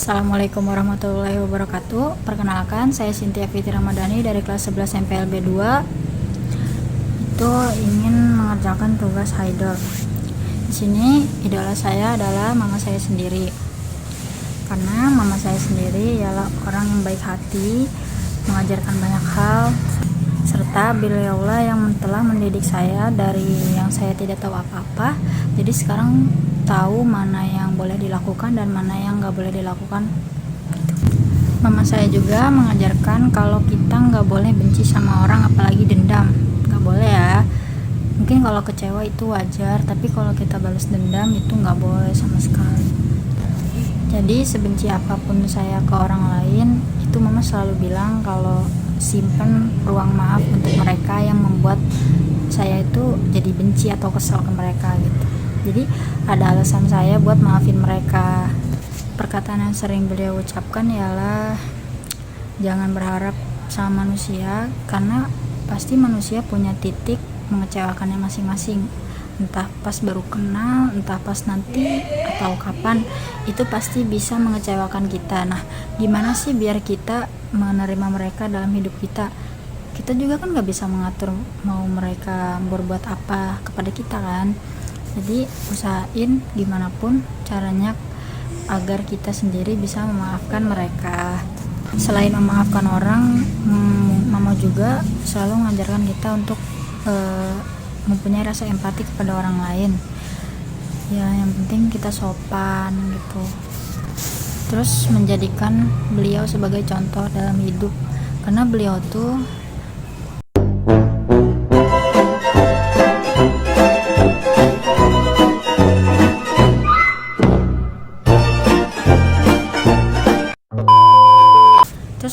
Assalamualaikum warahmatullahi wabarakatuh. Perkenalkan, saya Cynthia Fitri Ramadhani dari kelas 11 MPLB 2. Itu ingin mengerjakan tugas Haidar. Di sini idola saya adalah mama saya sendiri. Karena mama saya sendiri ialah orang yang baik hati, mengajarkan banyak hal, serta beliaulah yang telah mendidik saya dari yang saya tidak tahu apa-apa. Jadi sekarang tahu mana yang boleh dilakukan dan mana yang nggak boleh dilakukan. Mama saya juga mengajarkan kalau kita nggak boleh benci sama orang, apalagi dendam, nggak boleh ya. Mungkin kalau kecewa itu wajar, tapi kalau kita balas dendam itu nggak boleh sama sekali. Jadi sebenci apapun saya ke orang lain, itu mama selalu bilang kalau simpan ruang maaf untuk mereka yang membuat saya itu jadi benci atau kesal ke mereka gitu. Jadi ada alasan saya buat maafin mereka. Perkataan yang sering beliau ucapkan ialah jangan berharap sama manusia, karena pasti manusia punya titik mengecewakannya masing-masing. Entah pas baru kenal, entah pas nanti atau kapan, itu pasti bisa mengecewakan kita. Nah, gimana sih biar kita menerima mereka dalam hidup kita? Kita juga kan gak bisa mengatur mau mereka berbuat apa kepada kita kan. Jadi usahain gimana pun caranya agar kita sendiri bisa memaafkan mereka. Selain memaafkan orang, mama juga selalu mengajarkan kita untuk mempunyai rasa empati kepada orang lain. Ya, yang penting kita sopan gitu. Terus menjadikan beliau sebagai contoh dalam hidup, karena beliau tuh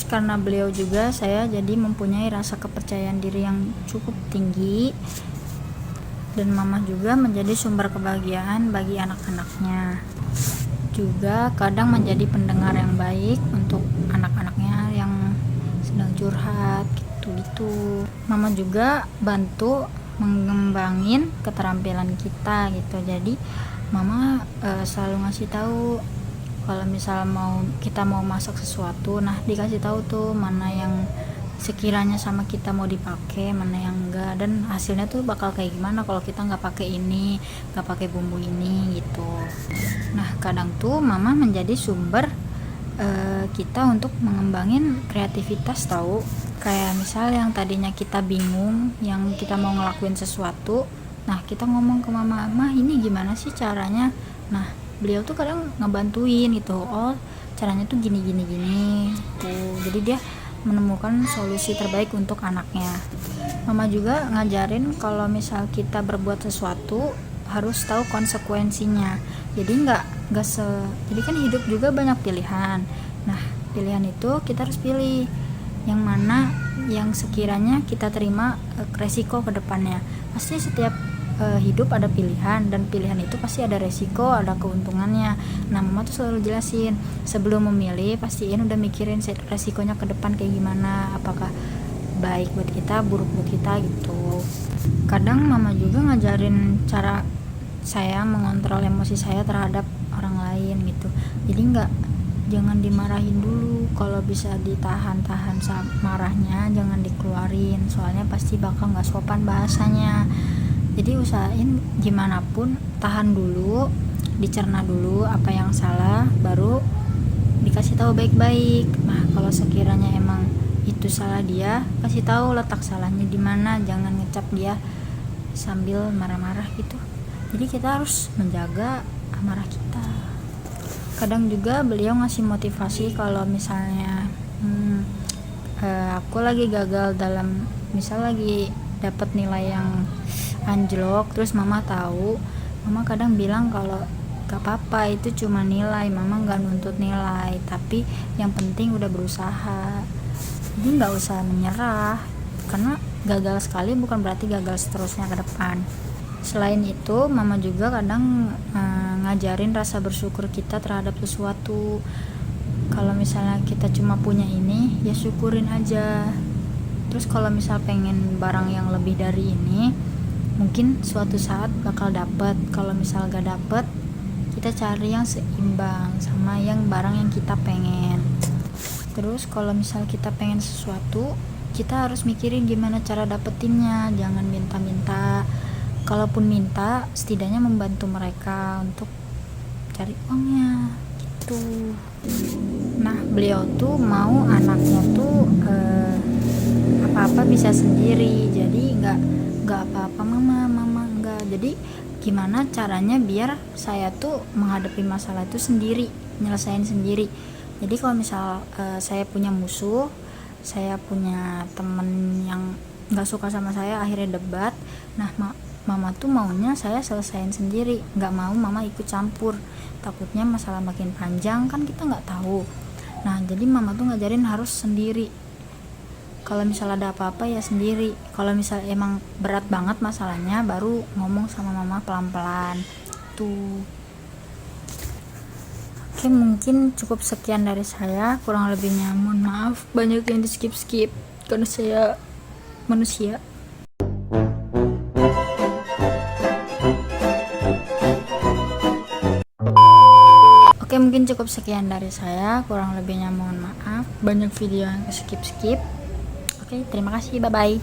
karena beliau juga saya jadi mempunyai rasa kepercayaan diri yang cukup tinggi, dan mama juga menjadi sumber kebahagiaan bagi anak-anaknya. Juga kadang menjadi pendengar yang baik untuk anak-anaknya yang sedang curhat gitu-gitu. Mama juga bantu mengembangin keterampilan kita gitu. Jadi mama selalu ngasih tahu kalau misal kita mau masak sesuatu, nah dikasih tahu tuh mana yang sekiranya sama kita mau dipakai, mana yang enggak, dan hasilnya tuh bakal kayak gimana kalau kita nggak pakai ini, nggak pakai bumbu ini gitu. Nah kadang tuh mama menjadi sumber kita untuk mengembangin kreativitas tahu. Kayak misal yang tadinya kita bingung, yang kita mau ngelakuin sesuatu, nah kita ngomong ke mama, "Mah ini gimana sih caranya?" Nah beliau tuh kadang ngebantuin gitu, oh caranya tuh gini tuh. Jadi dia menemukan solusi terbaik untuk anaknya. Mama juga ngajarin kalau misal kita berbuat sesuatu harus tahu konsekuensinya. Jadi jadi kan hidup juga banyak pilihan. Nah pilihan itu kita harus pilih yang mana yang sekiranya kita terima resiko ke depannya. Pasti setiap hidup ada pilihan, dan pilihan itu pasti ada resiko, ada keuntungannya. Nah mama tuh selalu jelasin sebelum memilih, pastiin udah mikirin resikonya ke depan kayak gimana, apakah baik buat kita, buruk buat kita gitu. Kadang mama juga ngajarin cara saya mengontrol emosi saya terhadap orang lain gitu. Jadi jangan dimarahin dulu, kalau bisa ditahan marahnya, jangan dikeluarin, soalnya pasti bakal gak sopan bahasanya. Jadi usahain gimana pun tahan dulu, dicerna dulu apa yang salah, baru dikasih tahu baik-baik. Nah kalau sekiranya emang itu salah dia, kasih tahu letak salahnya di mana, jangan ngecap dia sambil marah-marah gitu. Jadi kita harus menjaga amarah kita. Kadang juga beliau ngasih motivasi kalau misalnya aku lagi gagal dalam, misal lagi dapat nilai yang anjlok, terus mama tahu, mama kadang bilang kalau gak apa-apa, itu cuma nilai, mama gak nuntut nilai, tapi yang penting udah berusaha. Jadi gak usah menyerah, karena gagal sekali bukan berarti gagal seterusnya ke depan. Selain itu mama juga kadang ngajarin rasa bersyukur kita terhadap sesuatu. Kalau misalnya kita cuma punya ini, ya syukurin aja. Terus kalau misal pengen barang yang lebih dari ini, mungkin suatu saat bakal dapet. Kalau misal gak dapet, kita kita cari yang seimbang sama yang barang yang kita pengen. Terus kalau misal kita pengen sesuatu, kita harus mikirin gimana cara dapetinnya, jangan minta-minta. Kalaupun minta, setidaknya membantu mereka untuk cari uangnya gitu. Nah, beliau tuh mau anaknya tuh apa-apa bisa sendiri, jadi nggak apa-apa mama enggak. Jadi gimana caranya biar saya tuh menghadapi masalah itu sendiri, nyelesain sendiri. Jadi kalau misal saya punya musuh, saya punya temen yang nggak suka sama saya, akhirnya debat. Nah, mama tuh maunya saya selesain sendiri, nggak mau mama ikut campur. Takutnya masalah makin panjang, kan kita nggak tahu. Nah, jadi mama tuh ngajarin harus sendiri. Kalau misal ada apa-apa ya sendiri. Kalau misal emang berat banget masalahnya, baru ngomong sama mama pelan-pelan tuh. Oke, mungkin cukup sekian dari saya. Kurang lebihnya mohon maaf, banyak yang di skip karena saya manusia. Oke, mungkin cukup sekian dari saya. Kurang lebihnya mohon maaf, banyak video yang skip. Oke, terima kasih, bye bye.